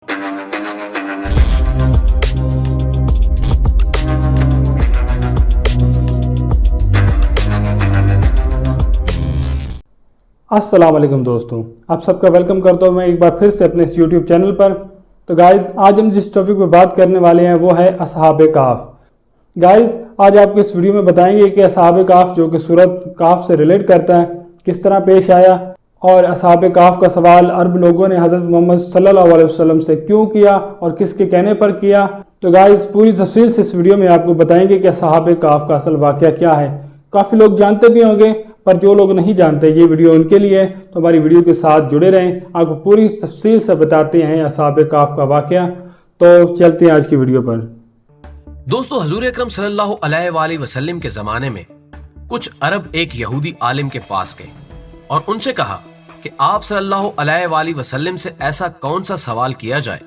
अस्सलाम वालेकुम दोस्तों, आप सबका वेलकम करता हूँ मैं एक बार फिर से अपने इस यूट्यूब चैनल पर। तो गाइज़, आज हम जिस टॉपिक पर बात करने वाले हैं वो है असहाबे काफ। गाइज़, आज आपको इस वीडियो में बताएंगे कि असहाबे काफ जो कि सूरत काफ से रिलेट करता है किस तरह पेश आया, और असहाबे काफ का सवाल अरब लोगों ने हज़रत मोहम्मद सल्लल्लाहु अलैहि वसल्लम से क्यों किया और किसके कहने पर किया। तो गाइज़, पूरी तफसील से इस वीडियो में आपको बताएंगे कि असहाबे काफ का असल वाक़या क्या है। काफ़ी लोग जानते भी होंगे, पर जो लोग नहीं जानते ये वीडियो उनके लिए है, तो हमारी वीडियो के साथ जुड़े रहें। आपको पूरी तफसील से बताते हैं असहाबे काफ का वाक़या। तो चलते हैं आज की वीडियो पर। दोस्तों, हुजूर अकरम सल्लल्लाहु अलैहि वसल्लम के ज़माने में कुछ अरब एक यहूदी आलिम के पास गए और उनसे कहा कि आप सल्लल्लाहु अलैहि वसल्लम से ऐसा कौन सा सवाल किया जाए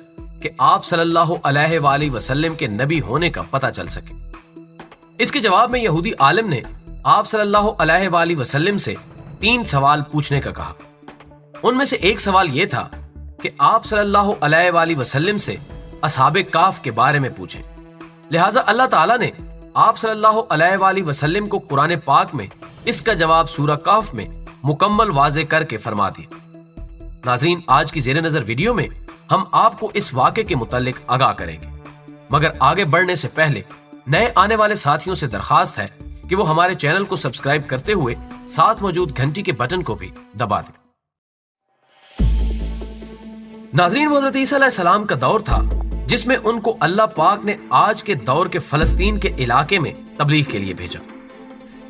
कि आप सल्लल्लाहु अलैहि वसल्लम के नबी होने का पता चल सके। इसके जवाब में यहूदी आलिम ने आप सल्लल्लाहु अलैहि वसल्लम से 3 सवाल पूछने का कहा। उनमें से एक सवाल यह था कि आप सल्लल्लाहु अलैहि वसल्लम से असहाबे काफ के बारे में पूछें। लिहाजा अल्लाह ताला ने आप सल्लल्लाहु अलैहि वसल्लम को कुरान पाक में इसका जवाब सूरह काफ में मुकम्मल वाज़े करके फरमा दिया। नाज़रीन, आज की ज़ेरे नज़र वीडियो में हम आपको इस वाक़े के मुतालिक आगाह करेंगे, मगर आगे बढ़ने से पहले नए आने वाले साथियों से दरखास्त है कि वो हमारे चैनल को सब्सक्राइब करते हुए साथ मौजूद घंटी के बटन को भी दबा दें। नाज़रीन, वो हज़रत ईसा अलैहिस्सलाम का दौर था जिसमें उनको अल्लाह पाक ने आज के दौर के फलस्तीन के इलाके में तबलीग के लिए भेजा।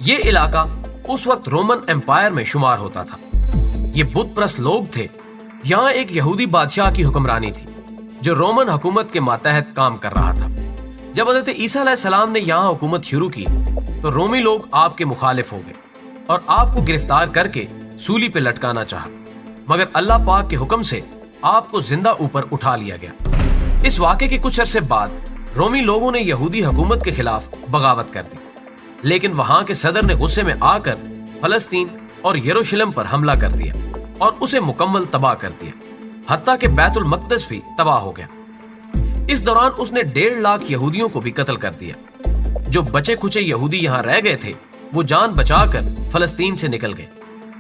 ये इलाका उस वक्त रोमन एम्पायर में शुमार होता था। ये बुत परस्त लोग थे। यहाँ एक यहूदी बादशाह की हुक्मरानी थी जो रोमन हुकूमत के मातहत काम कर रहा था। जब हज़रत ईसा अलैहिस्सलाम ने यहाँ हुकूमत शुरू की तो रोमी लोग आपके मुखालिफ हो गए और आपको गिरफ्तार करके सूली पे लटकाना चाहा, मगर अल्लाह पाक के हुक्म से आपको जिंदा ऊपर उठा लिया गया। इस वाक़े के कुछ अरसे बाद रोमी लोगों ने यहूदी हुकूमत के खिलाफ बगावत कर दी, लेकिन वहां के सदर ने गुस्से में आकर फलस्तीन और यरूशलेम पर हमला कर दिया और उसे मुकम्मल तबाह कर दिया, हत्ता कि बैतुल मक़दस भी तबाह हो गया। इस दौरान उसने 1.5 लाख यहूदियों को भी कत्ल कर दिया। जो बचे खुचे यहूदी यहाँ रह गए थे वो जान बचाकर फलस्तीन से निकल गए,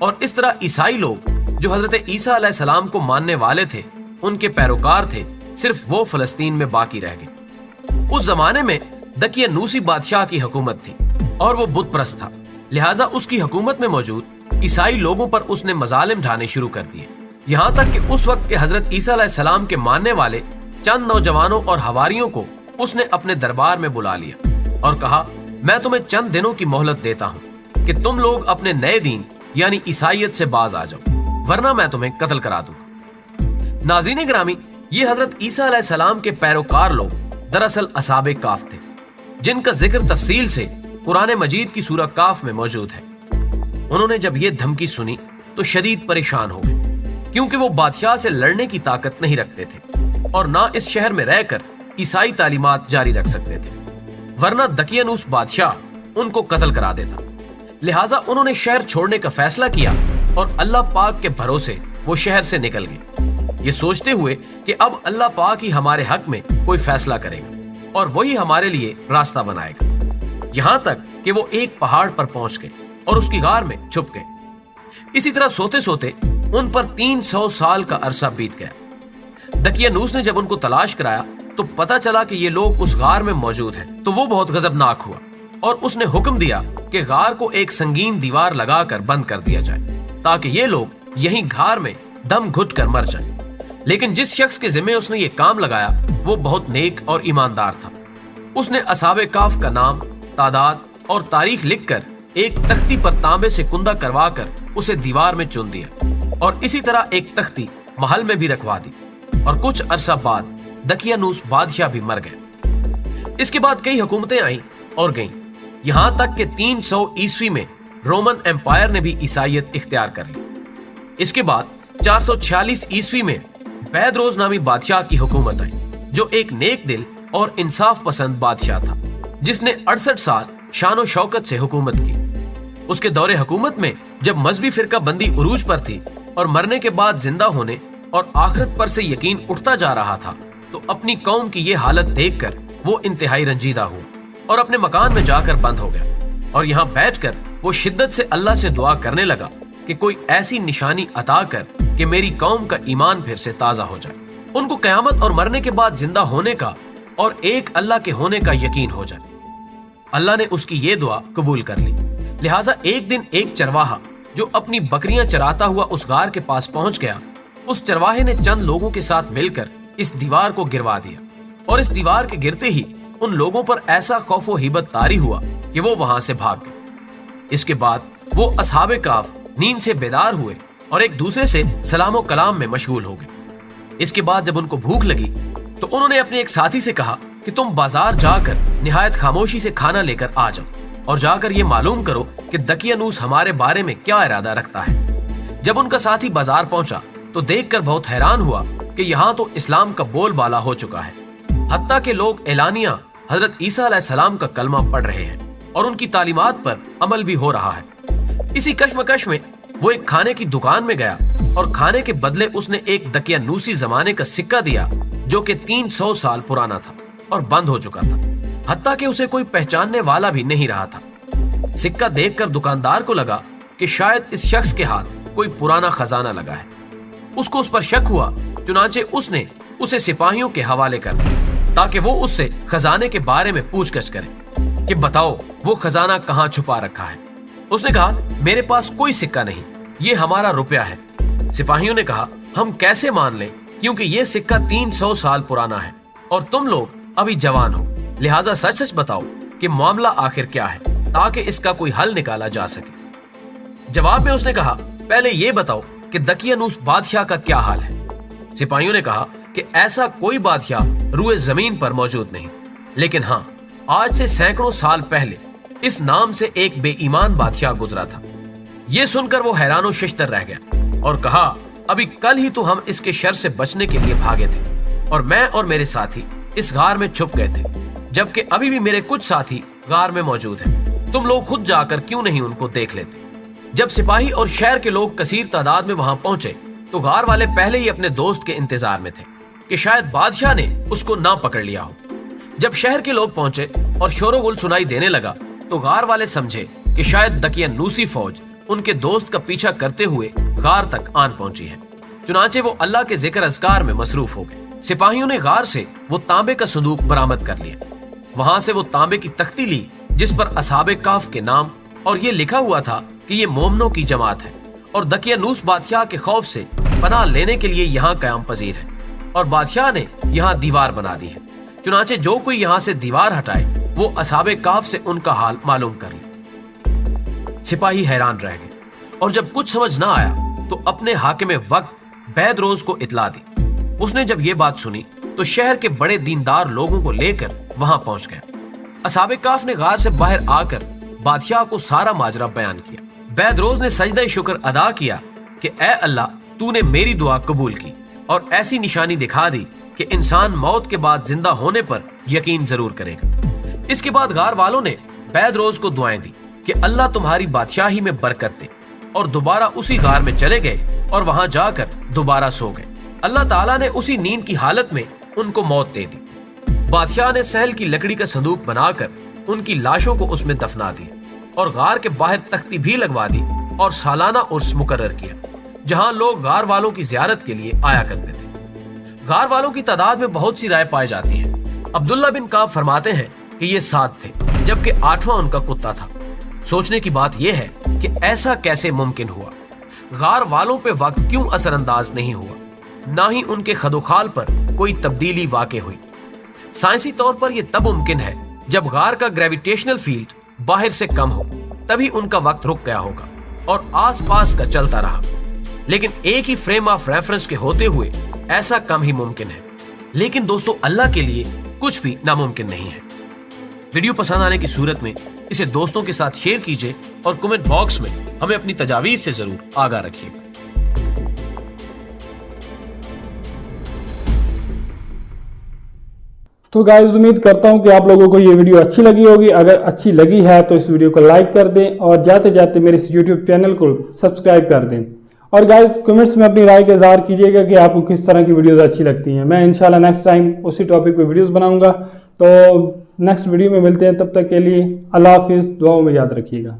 और इस तरह ईसाई लोग जो हजरत ईसा अलैहिस्सलाम को मानने वाले थे, उनके पैरोकार थे, सिर्फ वो फलस्तीन में बाकी रह गए। उस जमाने में दकियानूसी बादशाह की हुकूमत थी और वो बुत परस्त था। लिहाजा उसकी हुकूमत में मौजूद ईसाई लोगों पर उसने मजालिम ढाने शुरू कर दिए, यहाँ तक कि उस वक्त के हजरत ईसा अलैहिस्सलाम के मानने वाले चंद नौजवानों और हवारियों को उसने अपने दरबार में बुला लिया और कहा, मैं तुम्हें चंद दिनों की मोहलत देता हूँ कि तुम लोग अपने नए दीन यानी ईसाइयत से बाज आ जाओ, वरना मैं तुम्हें कत्ल करा दूंगा। नाज़रीन ग्रामी, ये हजरत ईसा अलैहिस्सलाम के पैरोकार लोग दरअसल असहाबे काफ थे, जिनका जिक्र तफसील से कुरान मजीद की सूरह काफ में मौजूद है। उन्होंने जब ये धमकी सुनी तो शदीद परेशान हो गए, क्योंकि वो बादशाह से लड़ने की ताकत नहीं रखते थे और ना इस शहर में रहकर ईसाई तालीमात जारी रख सकते थे, वरना दकियानूस बादशाह उनको कत्ल करा देता। लिहाजा उन्होंने शहर छोड़ने का फैसला किया और अल्लाह पाक के भरोसे वो शहर से निकल गए, ये सोचते हुए कि अब अल्लाह पाक ही हमारे हक में कोई फैसला करेगा और वही हमारे लिए रास्ता बनाएगा। यहाँ तक कि वो एक पहाड़ पर पहुंच गए और उसकी गार में छुप गए। इसी तरह सोते सोते उन पर 300 साल का अरसा बीत गया। दकियानूस ने जब उनको तलाश कराया तो पता चला कि ये लोग उस गार में मौजूद हैं, तो वो बहुत गजबनाक हुआ और उसने हुक्म दिया कि गार को एक संगीन दीवार लगाकर बंद कर दिया जाए, ताकि ये लोग यहीं गार में दम घुट कर मर जाएं। लेकिन जिस शख्स के जिम्मे उसने ये काम लगाया वो बहुत नेक और ईमानदार था। उसने असहाबे काफ का नाम, तादाद और तारीख लिखकर एक तख्ती पर तांबे से कुंदा करवाकर उसे दीवार में चुन दिया और इसी तरह एक तख्ती महल में भी रखवा दी, और कुछ अरसा बाद दकियानूस बादशाह भी मर गए। इसके बाद कई हुकूमतें आईं और गईं, यहाँ तक कि 300 ईस्वी में रोमन एम्पायर ने भी ईसाइयत इख्तियार कर ली। इसके बाद 446 ईस्वी में बैदरोज नामी बादशाह की हुकूमत आई, जो एक नेक दिल और इंसाफ पसंद बादशाह था, जिसने 68 साल शानो शौकत से हुकूमत की। उसके दौरे हुकूमत में जब मजहबी फिरका बंदी उरूज पर थी और मरने के बाद जिंदा होने और आखिरत पर से यकीन उठता जा रहा था तो अपनी कौम की ये हालत देखकर वो इंतहाई रंजीदा हुआ और अपने मकान में जाकर बंद हो गया और यहाँ बैठकर वो शिद्दत से अल्लाह से दुआ करने लगा कि कोई ऐसी निशानी अता कर कि मेरी कौम का ईमान फिर से ताजा हो जाए, उनको कयामत और मरने के बाद जिंदा होने का और एक अल्लाह के होने का यकीन हो जाए। अल्लाह ने उसकी ये दुआ कबूल कर ली। लिहाजा एक दिन एक चरवाहा जो अपनी बकरियां चराता हुआ उस गार के पास पहुंच गया, उस चरवाहे ने चंद लोगों के साथ मिलकर इस दीवार को गिरवा दिया और इस दीवार के गिरते ही उन लोगों पर ऐसा खौफो हिबत तारी हुआ कि वो वहां से भाग गए। इसके बाद वो असहाबे काफ नींद से बेदार हुए और एक दूसरे से सलामो कलाम में मशगूल हो गए। इसके बाद जब उनको भूख लगी तो उन्होंने अपने एक साथी से कहा कि तुम बाजार जाकर निहायत खामोशी से खाना लेकर आ जाओ और जाकर ये मालूम करो कि दकियानूस हमारे बारे में क्या इरादा रखता है। जब उनका साथी बाजार पहुंचा तो देखकर बहुत हैरान हुआ कि यहाँ तो इस्लाम का बोलबाला हो चुका है, हत्ता के लोग एलानिया हजरत ईसा अलैहिस्सलाम का कलमा पढ़ रहे हैं और उनकी तालीमात पर अमल भी हो रहा है। इसी कश्मकश में वो एक खाने की दुकान में गया और खाने के बदले उसने एक दकियानूसी जमाने का सिक्का दिया जो कि 300 साल पुराना था और बंद हो चुका था, हत्ता कि उसे कोई पहचानने वाला भी नहीं रहा था। सिक्का देखकर दुकानदार को लगा कि शायद इस शख्स के हाथ कोई पुराना खजाना लगा है। उसको उस पर शक हुआ, चुनांचे उसने उसे सिपाहियों के हवाले कर दिया ताकि वो उससे खजाने के बारे में पूछगछ करे कि बताओ वो खजाना कहाँ छुपा रखा है। उसने कहा मेरे पास कोई सिक्का नहीं, ये हमारा रुपया है। सिपाहियों ने कहा हम कैसे मान लें क्योंकि ये सिक्का 300 साल पुराना है और तुम लोग अभी जवान हो, लिहाजा सच सच बताओ कि मामला आखिर क्या है ताकि इसका कोई हल निकाला जा सके। जवाब में उसने कहा पहले ये बताओ कि दकियानूस बादशाह का क्या हाल है। सिपाहियों ने कहा कि ऐसा कोई बादशाह रूए जमीन पर मौजूद नहीं, लेकिन हाँ आज से सैकड़ों साल पहले इस नाम से एक बेईमान बादशाह गुजरा था। ये सुनकर वो हैरानो शिश्तर रह गया और कहा अभी कल ही तो हम इसके शर से बचने के लिए भागे थे और मैं और मेरे साथी इस गार में छुप गए थे, जबकि अभी भी मेरे कुछ साथी गार में मौजूद हैं। तुम लोग खुद जाकर क्यों नहीं उनको देख लेते। जब सिपाही और शहर के लोग कसीर तादाद में वहां पहुंचे तो गार वाले पहले ही अपने दोस्त के इंतजार में थे कि शायद बादशाह ने उसको ना पकड़ लिया हो। जब शहर के लोग पहुंचे और शोरगुल सुनाई देने लगा तो गार वाले समझे कि शायद दकियानूसी फौज उनके दोस्त का पीछा करते हुए गार तक आन पहुंची है। चुनांचे वो अल्लाह के जिक्र अज़कार में मसरूफ हो गए। सिपाहियों ने गार से वो तांबे का संदूक बरामद कर लिया। वहां से वो तांबे की तख्ती ली जिस पर असहाबे काफ के नाम और ये लिखा हुआ था कि ये मोमनों की जमात है और दकियानूस बादशाह के खौफ से पनाह लेने के लिए यहाँ कयाम पजीर है और बादशाह ने यहाँ दीवार बना दी है। चुनांचे जो कोई यहाँ से दीवार हटाए वो असहाबे काफ से उनका हाल मालूम कर ले। सिपाही हैरान रह गए और जब कुछ समझ ना आया तो अपने हाकिम वक्त बैदरोज को इतला दी। उसने जब ये बात सुनी तो शहर के बड़े दीनदार लोगों को लेकर वहां पहुंच गया। असहाबे काफ ने गार से बाहर आकर बादशाह को सारा माजरा बयान किया। बैदरोज ने सजदा शुक्र अदा किया कि ए अल्लाह तूने मेरी दुआ कबूल की और ऐसी निशानी दिखा दी कि इंसान मौत के बाद जिंदा होने पर यकीन जरूर करेगा। इसके बाद गार वालों ने बैदरोज को दुआएं दी कि अल्लाह तुम्हारी बादशाही में बरकत दे और दोबारा उसी गार में चले गए और वहां जाकर दोबारा सो गए। अल्लाह ताला ने उसी नींद की हालत में उनको मौत दे दी। बादशाह ने सहल की लकड़ी का संदूक बनाकर उनकी लाशों को उसमें दफना दिया और गार के बाहर तख्ती भी लगवा दी और सालाना उर्स मुकर्रर किया जहां लोग गार वालों की जियारत के लिए आया करते थे। गार वालों की तादाद में बहुत सी राय पाई जाती है। अब्दुल्ला बिन काब फरमाते हैं कि ये 7 थे जबकि 8वां उनका कुत्ता था। सोचने की बात यह है कि ऐसा कैसे मुमकिन हुआ। गार वालों पे वक्त क्यों असरअंदाज नहीं हुआ, ना ही उनके खदोखाल पर कोई तब्दीली वाक़ई हुई। साइंसी तौर पर यह तब मुमकिन है जब गार का ग्रेविटेशनल फील्ड बाहर से कम हो, तभी उनका वक्त रुक गया होगा और आसपास का चलता रहा। लेकिन एक ही फ्रेम ऑफ रेफरेंस के होते हुए ऐसा कम ही मुमकिन है। लेकिन दोस्तों अल्लाह के लिए कुछ भी नामुमकिन नहीं है। वीडियो पसंद आने की सूरत में इसे दोस्तों के साथ शेयर कीजिए और कमेंट बॉक्स में हमें अपनी तजावीज़ से जरूर आगाह रखिएगा। तो गाइस उम्मीद करता हूं कि आप लोगों को ये वीडियो अच्छी लगी होगी। अगर अच्छी लगी है तो इस वीडियो को लाइक कर दें और जाते जाते मेरे इस YouTube चैनल को सब्सक्राइब कर दें اور گائز کمنٹس میں اپنی رائے کا اظہار کیجیے گا کہ آپ کو کس طرح کی ویڈیوز اچھی لگتی ہیں. میں انشاءاللہ نیکسٹ ٹائم اسی ٹاپک پہ ویڈیوز بناؤں گا. تو نیکسٹ ویڈیو میں ملتے ہیں, تب تک کے لیے اللہ حافظ, دعاؤں میں یاد رکھیے گا.